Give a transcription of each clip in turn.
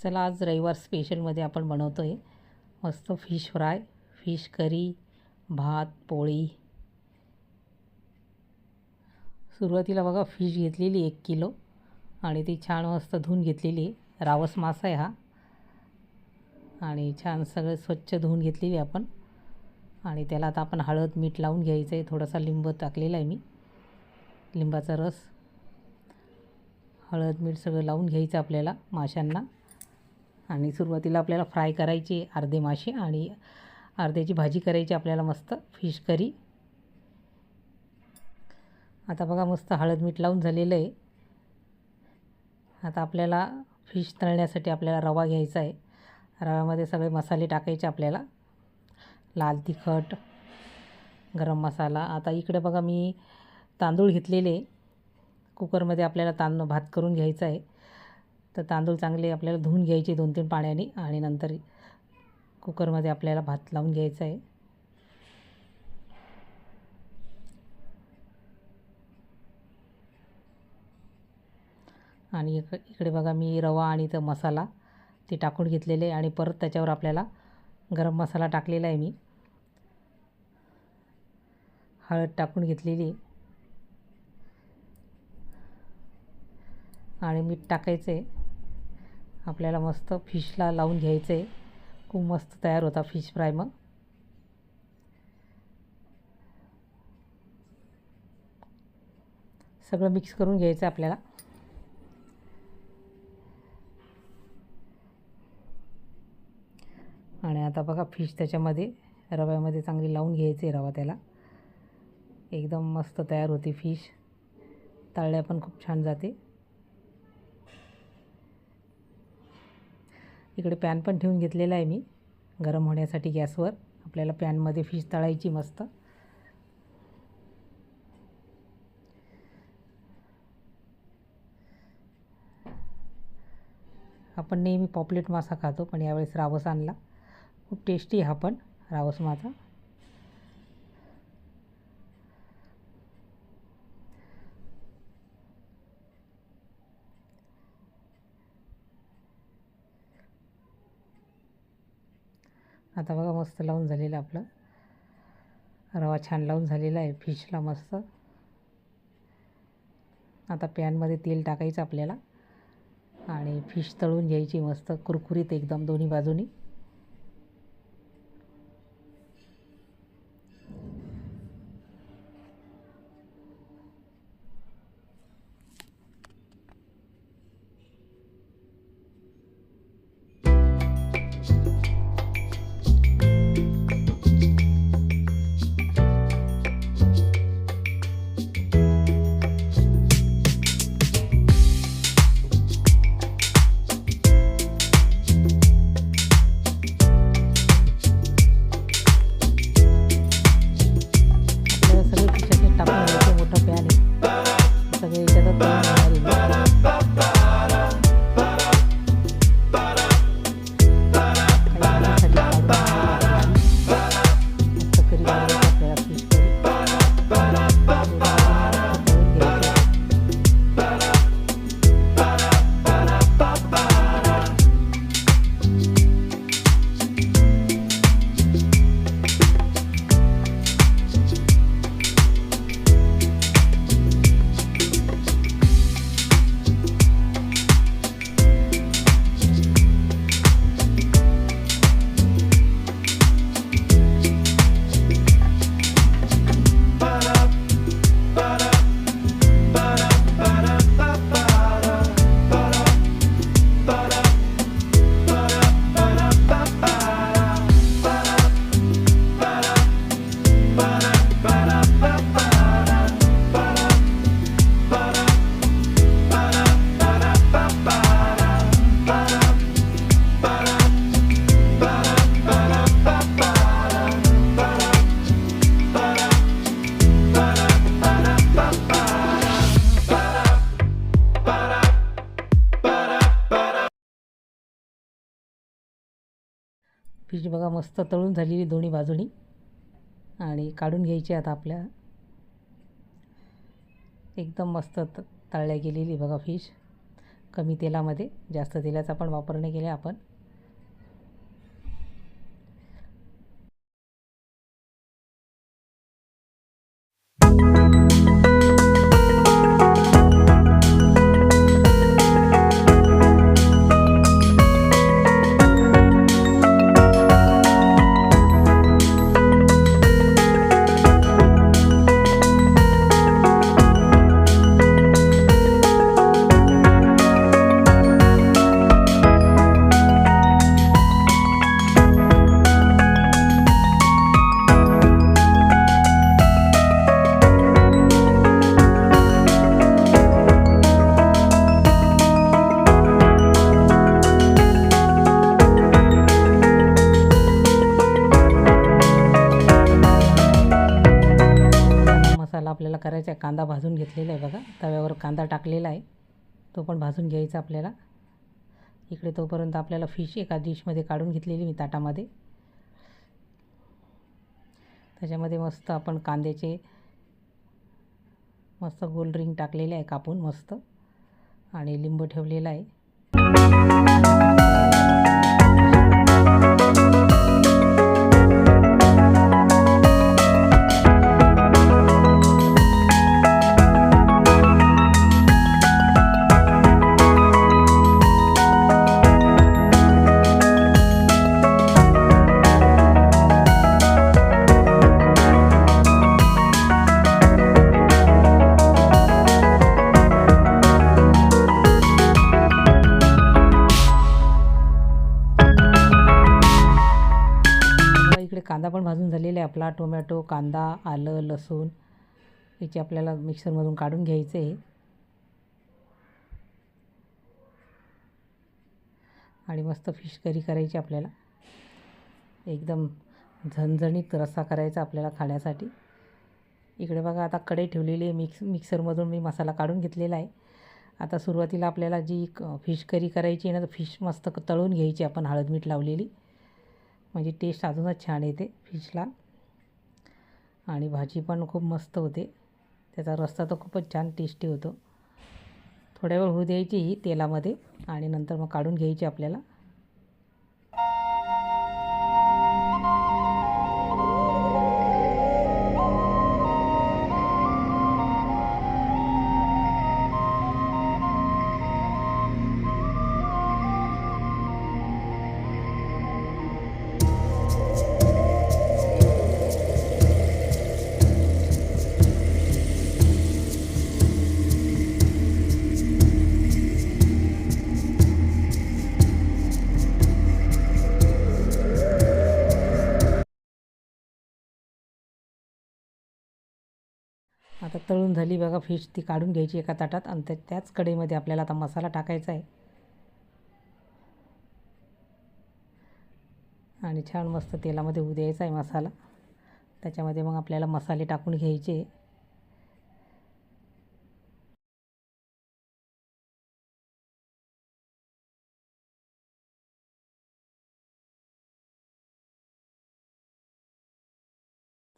चला आज रविवार स्पेशलमध्ये आपण बनवतो आहे मस्त फिश फ्राय, फिश करी, भात, पोळी। सुरुवातीला बघा फिश घेतलेली 1 किलो आणि ती छान मस्त धुवून घेतलेली। रावस मासा आहे हा आणि छान सगळं स्वच्छ धुवून घेतलेली आपण। आणि त्याला आता आपण हळद मीठ लावून घ्यायचं आहे। थोडासा लिंबू टाकलेला आहे मी, लिंबाचा रस, हळद मीठ सगळं लावून घ्यायचं आपल्याला माशांना। आणि सुरुवातीला आपल्याला फ्राय करायची अर्धे मासे आणि अर्ध्याची भाजी करायची आपल्याला मस्त फिश करी। आता बघा मस्त हळद मीठ लावून झालेलं आहे। आता आपल्याला फिश तळण्यासाठी आपल्याला रवा घ्यायचा आहे। रव्यामध्ये सगळे मसाले टाकायचे आपल्याला, लाल तिखट, गरम मसाला। आता इकडे बघा मी तांदूळ घेतलेले, कुकरमध्ये आपल्याला भात करून घ्यायचा आहे। तर तांदूळ चांगले आपल्याला धुवून घ्यायचे 2-3 पाण्याने आणि नंतर कुकरमध्ये आपल्याला भात लावून घ्यायचा आहे। आणि इकडे बघा मी रवा आणि तो मसाला ते टाकून घेतलेले आणि परत त्याच्यावर आपल्याला गरम मसाला टाकलेला आहे मी, हळद टाकून घेतलेली आणि मीठ टाकायचं आहे। आपल्याला मस्त फिशला लावून घ्यायचं आहे। खूप मस्त तयार होता फिश फ्राय। मग सगळं मिक्स करून घ्यायचं आपल्याला। आणि आता बघा फिश त्याच्यामध्ये रव्यामध्ये चांगली लावून घ्यायची रवा, त्याला एकदम मस्त तयार होती फिश। तळल्या पण खूप छान जाते। इकडे पॅन पण ठेवून घेतलेला आहे मी गरम होण्यासाठी गॅसवर। आपल्याला पॅनमध्ये फिश तळायची मस्त। आपण नेहमी पॉपलेट मासा खातो, पण यावेळेस रावस आणला। खूप टेस्टी हा पण रावस मासा। आता बघा मस्त लावून झालेलं आपलं रवा, छान लावून झालेला आहे फिशला मस्त। आता पॅनमध्ये तेल टाकायचं आपल्याला आणि फिश तळून घ्यायची मस्त कुरकुरीत एकदम दोन्ही बाजूनी। फिश बघा मस्त तळून झालेली दोन्ही बाजूनी आणि काढून घ्यायची आता आपल्या। एकदम मस्त तळल्या गेलेली बघा फिश। कमी तेलामध्ये, जास्त तेलाचा पण वापर नाही केला आपण. मसाला आपल्याला करायचा आहे. कांदा भाजून घेतलेला आहे बघा, तव्यावर कांदा टाकलेला आहे, तो पण भाजून घ्यायचा आपल्याला. इकडे तोपर्यंत आपल्याला फिश एका डिशमध्ये काढून घेतलेली मी ताटामध्ये. त्याच्यामध्ये मस्त आपण कांद्याचे मस्त गोल रिंग टाकलेले आहे कापून मस्त, आणि लिंबू ठेवलेला आहे. इकडे कांदा पण भाजून झालेला आहे आपला. टोमॅटो, कांदा, आलं, लसूण याचे आपल्याला मिक्सरमधून काढून घ्यायचे आहे. आणि मस्त फिश करी करायची आपल्याला. एकदम झणझणीत रस्सा करायचा आपल्याला खाण्यासाठी. इकडे बघा आता कढई ठेवलेली आहे. मिक्सरमधून मी मसाला काढून घेतलेला आहे. आता सुरुवातीला आपल्याला जी फिश करी करायची आहे ना, तर फिश मस्त तळून घ्यायची आपण, हळद मीठ लावलेली, म्हणजे टेस्ट अजूनच छान येते फिशला. आणि भाजी पण खूप मस्त होते. त्याचा रस्सा तर खूपच छान टेस्टी होतो. थोड्या वेळ होऊ द्यायची ही तेलामध्ये, आणि नंतर मग काढून घ्यायची आपल्याला. आता तळून झाली बघा फिश, ती काढून घ्यायची एका ताटात, आणि त्याच कढईमध्ये आपल्याला आता मसाला टाकायचा आहे. आणि छान मस्त तेलामध्ये होऊ द्यायचा आहे मसाला. त्याच्यामध्ये मग आपल्याला मसाले टाकून घ्यायचे.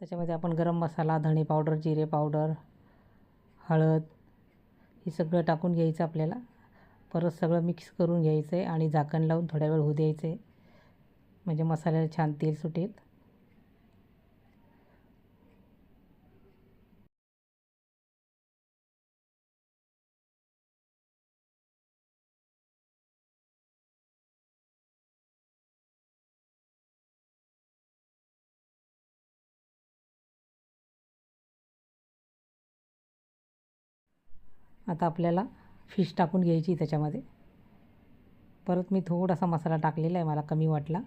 त्याच्यामध्ये आपण गरम मसाला, धणे पावडर, जिरे पावडर, हळद हे सगळं टाकून घ्यायचं आपल्याला. परत सगळं मिक्स करून घ्यायचं आहे आणि झाकण लावून थोड्या वेळ होऊ द्यायचं आहे, म्हणजे मसाल्याला छान तेल सुटेल. आता आपल्याला फिश टाकून घ्यायची त्याच्यामध्ये. परत मी थोडासा मसाला टाकलेला आहे, मला कमी वाटला.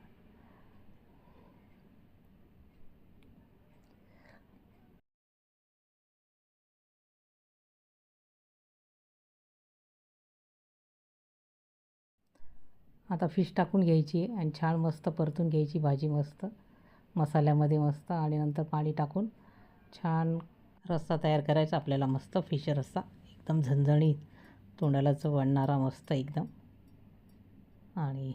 आता फिश टाकून घ्यायची आणि छान मस्त परतून घ्यायची भाजी मस्त मसाल्यामध्ये मस्त. आणि नंतर पाणी टाकून छान रस्सा तयार करायचा आपल्याला, मस्त फिश रस्सा एकदम झणझणीत, तोंडाला चव आणणारा मस्त एकदम. आणि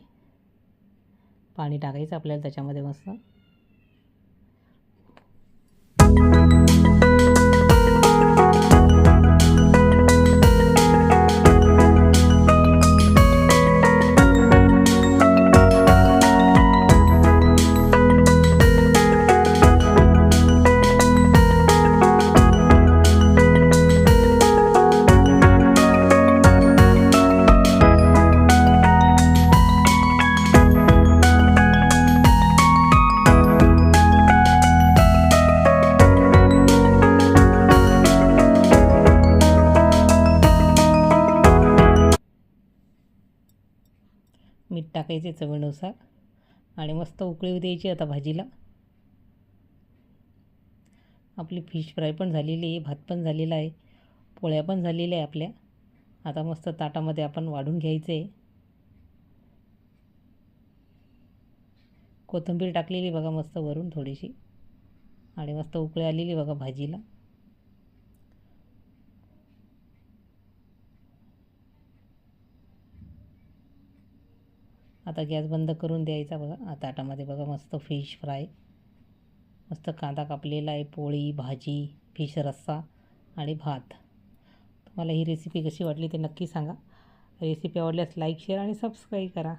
पाणी टाकायचं आपल्याला त्याच्यामध्ये मस्त. मीठ टाकायचे चवीनुसार आणि मस्त उकळी द्यायची आता भाजीला. आपली फिश फ्राय पण झालेली आहे, भात पण झालेला आहे, पोळ्या पण झालेल्या आहे आपल्या. आता मस्त ताटामध्ये आपण वाढून घ्यायचं आहे. कोथिंबीर टाकलेली बघा मस्त वरून थोडीशी आणि मस्त उकळी आलेली बघा भाजीला. आता गॅस बंद करून द्यायचा बघा. ताटामध्ये बघा मस्त फिश फ्राय, मस्त कांदा कापलेला आहे, पोळी, भाजी, फिश रस्सा आणि भात. तुम्हाला ही रेसिपी कशी वाटली ते नक्की सांगा. रेसिपी आवडल्यास लाईक, शेअर आणि सबस्क्राईब करा.